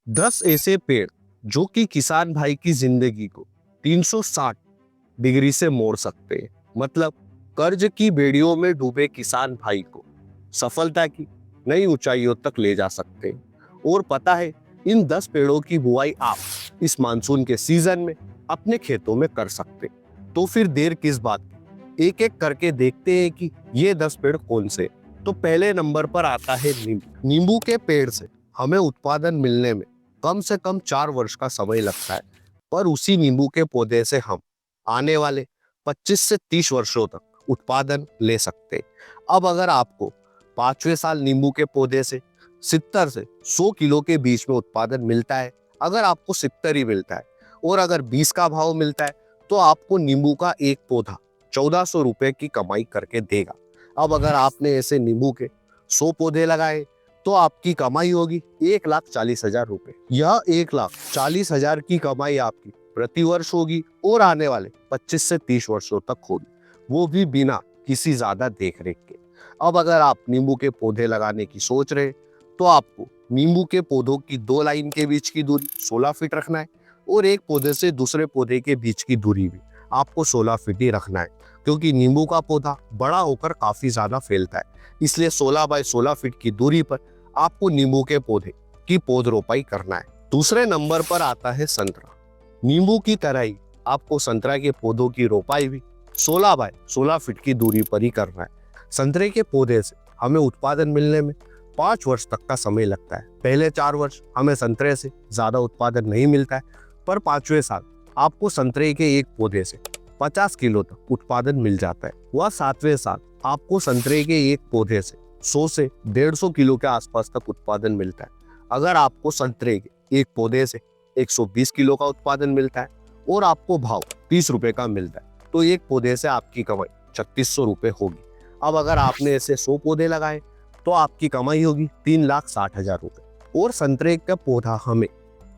10 ऐसे पेड़ जो कि किसान भाई की जिंदगी को 360 डिग्री से मोड़ सकते हैं। मतलब कर्ज की बेड़ियों में डूबे किसान भाई को सफलता की नई ऊंचाइयों तक ले जा सकते हैं। और पता है, इन 10 पेड़ों की बुआई आप इस मानसून के सीजन में अपने खेतों में कर सकते हैं। तो फिर देर किस बात की, एक एक करके देखते हैं कि ये 10 पेड़ कौन से। तो पहले नंबर पर आता है नींबू। नींबू के पेड़ से हमें उत्पादन मिलने में कम से कम 4 वर्ष का समय लगता है, पर उसी नींबू के पौधे से हम आने वाले 25 से 30 वर्षों तक उत्पादन ले सकते हैं। अब अगर आपको 5वें साल नींबू के पौधे से 70 से 100 किलो के बीच में उत्पादन मिलता है, अगर आपको 70 ही मिलता है और अगर 20 का भाव मिलता है, तो आपको नींबू का एक पौधा 1400 रुपए की कमाई करके देगा। अब अगर आपने ऐसे नींबू के 100 पौधे लगाए तो आपकी कमाई होगी 1,40,000 रुपए। यह 1,40,000 की कमाई आपकी प्रति वर्ष होगी और आने वाले 25 से 30 वर्षों तक होगी, वो भी बिना किसी ज्यादा देख रेख के। अब अगर आप नींबू के पौधे लगाने की सोच रहे हैं, तो आपको नींबू के पौधों की 2 लाइन के बीच की दूरी 16 फीट रखना है और एक पौधे से दूसरे पौधे के बीच की दूरी भी आपको 16 फीट ही रखना है, क्योंकि नींबू का पौधा बड़ा होकर काफी ज्यादा फैलता है। इसलिए 16 बाय 16 फीट की दूरी पर आपको नींबू के पौधे की पौध रोपाई करना है। दूसरे नंबर पर आता है संतरा। नींबू की तरह ही आपको संतरा के पौधों की रोपाई भी 16 बाय 16 फीट की दूरी पर ही करना है। संतरे के पौधे से हमें उत्पादन मिलने में 5 वर्ष तक का समय लगता है। पहले 4 वर्ष हमें संतरे से ज्यादा उत्पादन नहीं मिलता है, पर 5वें साल आपको संतरे के एक पौधे से 50 किलो तक उत्पादन मिल जाता है। वह 7वें साल आपको संतरे के एक पौधे से 100 से 150 किलो के आसपास तक उत्पादन मिलता है। अगर आपको संतरे के एक पौधे से 120 किलो का उत्पादन मिलता है और आपको भाव 30 रुपए का मिलता है, तो एक पौधे से आपकी कमाई 3600 रुपए होगी। अब अगर आपने ऐसे 100 पौधे लगाए तो आपकी कमाई होगी 3,60,000 रुपए और संतरे का पौधा हमें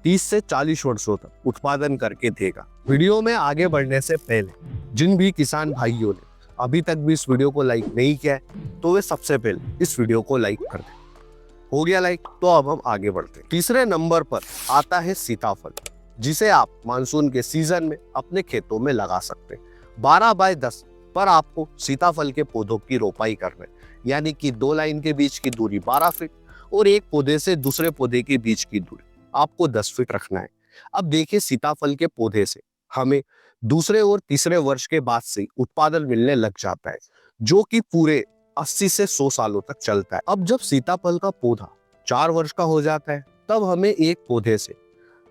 30 से 40 वर्षों तक उत्पादन करके देगा। वीडियो में आगे बढ़ने से पहले जिन भी किसान भाइयों ने अभी तक भी इस वीडियो को लाइक नहीं किया है, तो वे सबसे पहले इस वीडियो को लाइक कर दें। हो गया लाइक, तो अब हम आगे बढ़ते हैं। तीसरे नंबर पर आता है सीताफल, जिसे आप मानसून के सीजन में अपने खेतों में लगा सकते हैं। 12 बाय 10 पर आपको सीताफल के पौधों की रोपाई करना है, यानी कि 2 लाइन के बीच की दूरी 12 फीट और एक पौधे से दूसरे पौधे के बीच की दूरी आपको 10 फीट रखना है। अब देखिए, सीताफल के पौधे से हमें दूसरे और तीसरे वर्ष के बाद से उत्पादन मिलने लग जाता है, जो कि पूरे 80 से 100 सालों तक चलता है। अब जब सीताफल का पौधा 4 वर्ष का हो जाता है, तब हमें एक पौधे से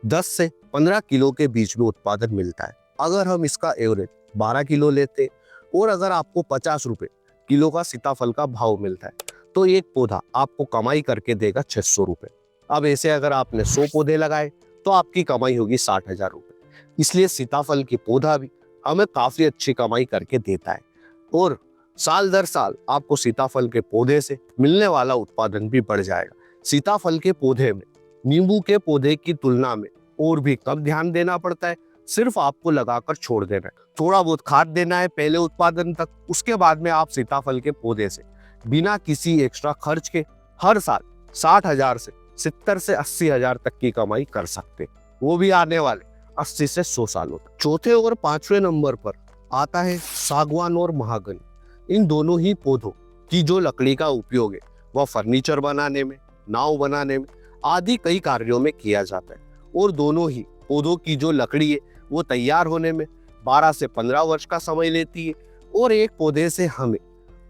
10 से 15 किलो के बीच में उत्पादन मिलता है। अगर हम इसका एवरेज 12 किलो लेते हैं और अगर आपको 50 रुपए किलो का सीताफल का भाव मिलता है, तो एक पौधा आपको कमाई करके देगा 600 रुपए। अब ऐसे अगर आपने 100 पौधे लगाए तो आपकी कमाई होगी 60,000 रुपए। इसलिए सीताफल की पौधा भी हमें काफी अच्छी कमाई करके देता है और साल दर साल आपको सीताफल के पौधे से मिलने वाला उत्पादन भी बढ़ जाएगा। सीताफल के पौधे में नींबू के पौधे की तुलना में और भी कम ध्यान देना पड़ता है। सिर्फ आपको लगाकर छोड़ देना है, थोड़ा बहुत खाद देना है पहले उत्पादन तक। उसके बाद में आप सीताफल के पौधे से बिना किसी एक्स्ट्रा खर्च के हर साल 60,000 से 70 से 80,000 तक की कमाई कर सकते, वो भी आने वाले 80 से 100 सालों तक। चौथे और 5वें नंबर पर आता है सागवान और महागनी। इन दोनों ही पौधों की जो लकड़ी का उपयोग है, वह फर्नीचर बनाने में, नाव बनाने में आदि कई कार्यों में किया जाता है। और दोनों ही पौधों की जो लकड़ी है, वो तैयार होने में 12 से 15 वर्ष का समय लेती है और एक पौधे से हमें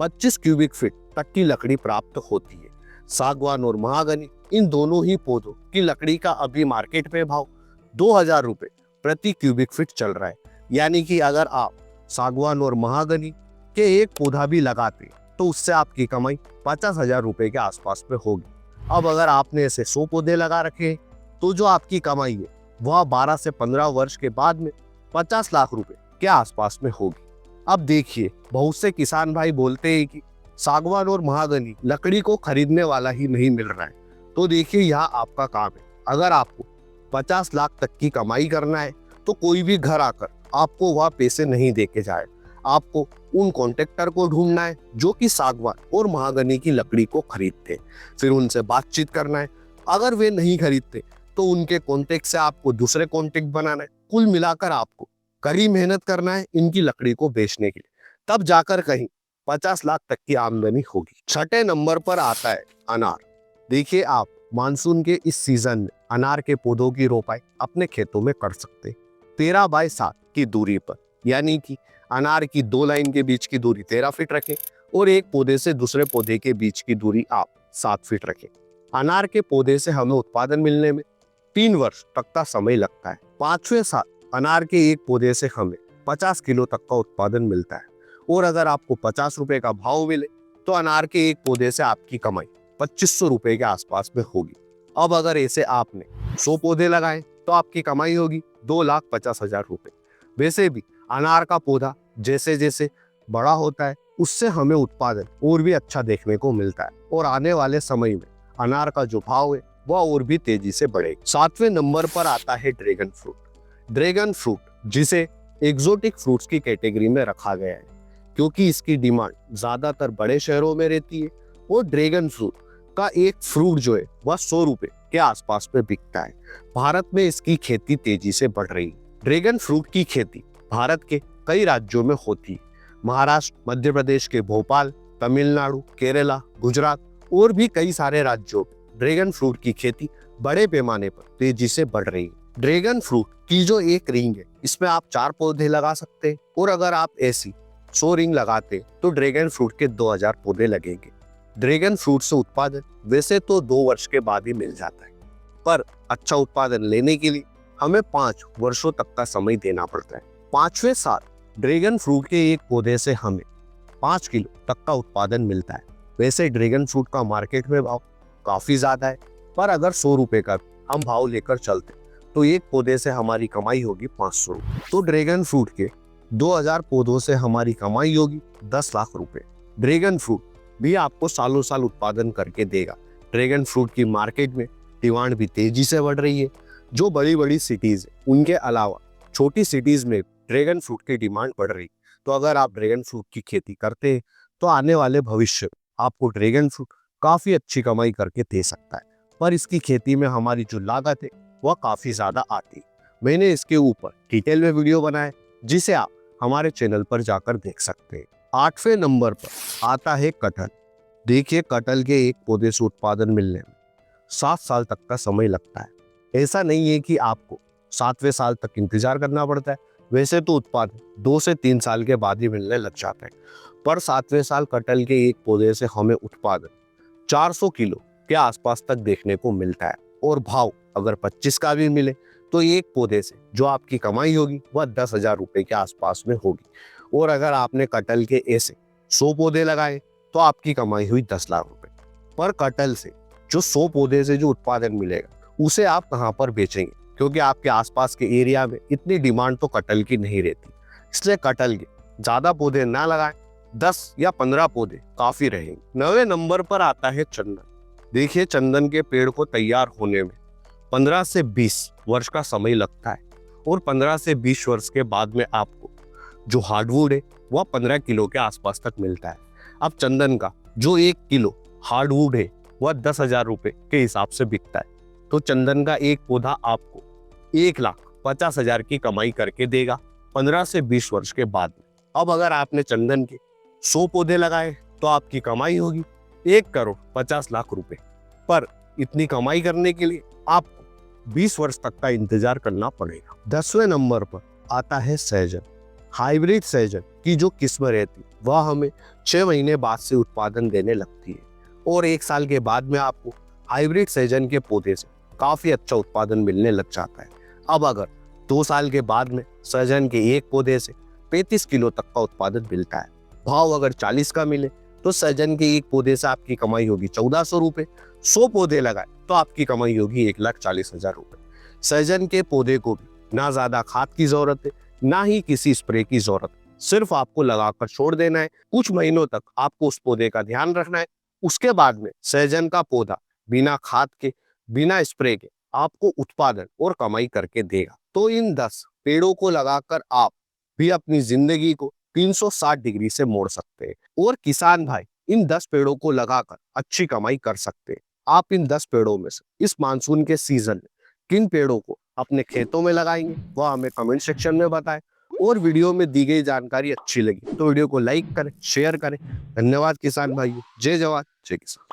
25 क्यूबिक फीट तक की लकड़ी प्राप्त होती है। सागवान और महागनी, इन दोनों ही पौधों की लकड़ी का अभी मार्केट में भाव 2,000 रुपए प्रति क्यूबिक फीट चल रहा है। यानी कि अगर आप सागवान और महागनी के एक पौधा भी लगाते तो उससे आपकी कमाई 50,000 रुपए के आसपास में होगी। अब अगर आपने ऐसे 100 पौधे लगा रखे तो जो आपकी कमाई है वह 12 से 15 वर्ष के बाद में 50 लाख रुपए के आसपास में होगी। अब देखिए, बहुत से किसान भाई बोलते हैं कि सागवान और महागनी लकड़ी को खरीदने वाला ही नहीं मिल रहा है। तो देखिए, यहाँ आपका काम है। अगर आपको 50 लाख तक की कमाई करना है तो कोई भी घर आकर आपको वह पैसे नहीं दे के जाए। आपको उन कॉन्ट्रैक्टर को ढूंढना है जो कि सागवान और महागनी की लकड़ी को खरीदते हैं, फिर उनसे बातचीत करना है। अगर वे नहीं खरीदते तो उनके कॉन्टेक्ट से आपको दूसरे कॉन्टेक्ट बनाना है। कुल मिलाकर आपको कड़ी मेहनत करना है इनकी लकड़ी को बेचने के लिए, तब जाकर कहीं 50 लाख तक की आमदनी होगी। छठे नंबर पर आता है अनार। देखिए, आप मानसून के इस सीजन में अनार के पौधों की रोपाई अपने खेतों में कर सकते हैं 13 बाय 7 की दूरी पर, यानी कि अनार की 2 लाइन के बीच की दूरी 13 फीट रखें और एक पौधे से दूसरे पौधे के बीच की दूरी आप 7 फीट रखें। अनार के पौधे से हमें उत्पादन मिलने में 3 वर्ष तक का समय लगता है। 5वें साल अनार के एक पौधे से हमें 50 किलो तक का उत्पादन मिलता है और अगर आपको 50 रुपए का भाव मिले तो अनार के एक पौधे से आपकी कमाई 2500 रुपए के आसपास में होगी। अब अगर ऐसे आपने 100 पौधे लगाए तो आपकी कमाई होगी 2,50,000 रुपए। वैसे भी अनार का पौधा जैसे जैसे बड़ा होता है उससे हमें उत्पादन और भी अच्छा देखने को मिलता है और आने वाले समय में अनार का जो भाव है वह और भी तेजी से बढ़ेगा। 7वें नंबर पर आता है ड्रैगन फ्रूट। ड्रैगन फ्रूट जिसे एग्जोटिक फ्रूट्स की कैटेगरी में रखा गया है क्योंकि इसकी डिमांड ज्यादातर बड़े शहरों में रहती है और ड्रैगन फ्रूट का एक फ्रूट जो है वह 100 रुपए के आसपास में बिकता है। भारत में इसकी खेती तेजी से बढ़ रही है। ड्रैगन फ्रूट की खेती भारत के कई राज्यों में होती है। महाराष्ट्र, मध्य प्रदेश के भोपाल, तमिलनाडु, केरला, गुजरात और भी कई सारे राज्यों में ड्रैगन फ्रूट की खेती बड़े पैमाने पर तेजी से बढ़ रही है। ड्रैगन फ्रूट की जो एक रिंग है इसमें आप 4 पौधे लगा सकते हैं और अगर आप ऐसी 100 रिंग लगाते तो ड्रैगन फ्रूट के 2000 पौधे लगेंगे। ड्रैगन फ्रूट से उत्पादन वैसे तो 2 वर्ष के बाद ही मिल जाता है, पर अच्छा उत्पादन लेने के लिए हमें 5 वर्षों तक का समय देना पड़ता है। 5वें साल ड्रैगन फ्रूट के एक पौधे से हमें 5 किलो तक का उत्पादन मिलता है। वैसे ड्रैगन फ्रूट का मार्केट में भाव काफी ज्यादा है, पर अगर 100 रुपए का हम भाव लेकर चलते तो एक पौधे से हमारी कमाई होगी 500 रुपए। तो ड्रैगन फ्रूट के 2000 पौधों से हमारी कमाई होगी 10 लाख रुपए। ड्रैगन फ्रूट भी आपको सालों साल उत्पादन करके देगा। ड्रैगन फ्रूट की मार्केट में डिमांड भी तेजी से बढ़ रही है। जो बड़ी बड़ी सिटीज है उनके अलावा छोटी सिटीज में ड्रैगन फ्रूट की डिमांड बढ़ रही। तो अगर आप ड्रैगन फ्रूट की खेती करते हैं तो आने वाले भविष्य में आपको ड्रैगन फ्रूट काफी अच्छी कमाई करके दे सकता है, पर इसकी खेती में हमारी जो लागत है वह काफी ज्यादा आती है। मैंने इसके ऊपर डिटेल में वीडियो बनाया जिसे आप हमारे चैनल पर जाकर देख सकते हैं। 8वें नंबर पर आता है कटहल। देखिए, कटहल के एक पौधे से उत्पादन मिलने में 7 साल तक का समय लगता है। ऐसा नहीं है कि आपको 7वें साल तक इंतजार करना पड़ता है, वैसे तो उत्पादन 2 से 3 साल के बाद ही मिलने लग जाता है, पर 7वें साल कटहल के एक पौधे से हमें उत्पादन 400 किलो के आसपास तक देखने को मिलता है और भाव अगर 25 का भी मिले तो एक पौधे से जो आपकी कमाई होगी वह 10,000 रुपए के आसपास में होगी और अगर आपने कटहल के ऐसे 100 पौधे लगाए तो आपकी कमाई हुई 10 लाख रुपए। पर कटहल से जो 100 पौधे से जो उत्पादन मिलेगा उसे आप कहाँ पर बेचेंगे, क्योंकि आपके आसपास के एरिया में इतनी डिमांड तो कटहल की नहीं रहती। इसलिए कटहल के ज्यादा पौधे ना लगाएं, 10 या 15 पौधे काफी रहेंगे। 9वें नंबर पर आता है चंदन। देखिए, चंदन के पेड़ को तैयार होने में 15 से 20 वर्ष का समय लगता है और 15 से 20 वर्ष के बाद में आपको जो हार्डवुड है वह 15 किलो के आसपास तक मिलता है। अब चंदन का जो 1 किलो हार्डवुड है वह 10,000 रुपए के हिसाब से बिकता है। तो चंदन का एक पौधा आपको 1,50,000 की कमाई करके देगा 15 से 20 वर्ष के बाद में। अब अगर आपने चंदन के 100 पौधे लगाए तो आपकी कमाई होगी 1,50,00,000 रुपए। पर इतनी कमाई करने के लिए आपको 20 वर्ष तक का इंतजार करना पड़ेगा। 10वें नंबर पर आता है सहजन। हाइब्रिड सहजन की जो किस्म रहती है वह हमें 6 महीने बाद से उत्पादन देने लगती है और 1 साल के बाद में आपको हाइब्रिड सहजन के पौधे से काफी अच्छा उत्पादन मिलने लग जाता है। अब अगर 2 साल के बाद में सहजन के एक पौधे से 35 किलो तक का उत्पादन मिलता है, भाव अगर 40 का मिले तो सहजन के एक पौधे से आपकी कमाई होगी 1400 रुपए। 100 पौधे लगाए तो आपकी कमाई होगी 1,40,000 रुपए। सहजन के पौधे को भी ना ज्यादा खाद की जरूरत है ना ही किसी स्प्रे की जरूरत, सिर्फ आपको लगाकर छोड़ देना है। कुछ महीनों तक आपको उस पौधे का ध्यान रखना है। उसके बाद में सहजन का पौधा बिना खाद के, बिना स्प्रे के आपको उत्पादन और कमाई करके देगा। तो इन 10 पेड़ों को लगाकर आप भी अपनी जिंदगी को 360 डिग्री से मोड़ सकते हैं और किसान भाई इन 10 पेड़ों को लगाकर अच्छी कमाई कर सकते हैं। आप इन 10 पेड़ों में से इस मानसून के सीजन में किन पेड़ों को अपने खेतों में लगाएंगे वह हमें कमेंट सेक्शन में बताएं। और वीडियो में दी गई जानकारी अच्छी लगी तो वीडियो को लाइक करें, शेयर करें। धन्यवाद किसान भाइयों। जय जवान जय किसान।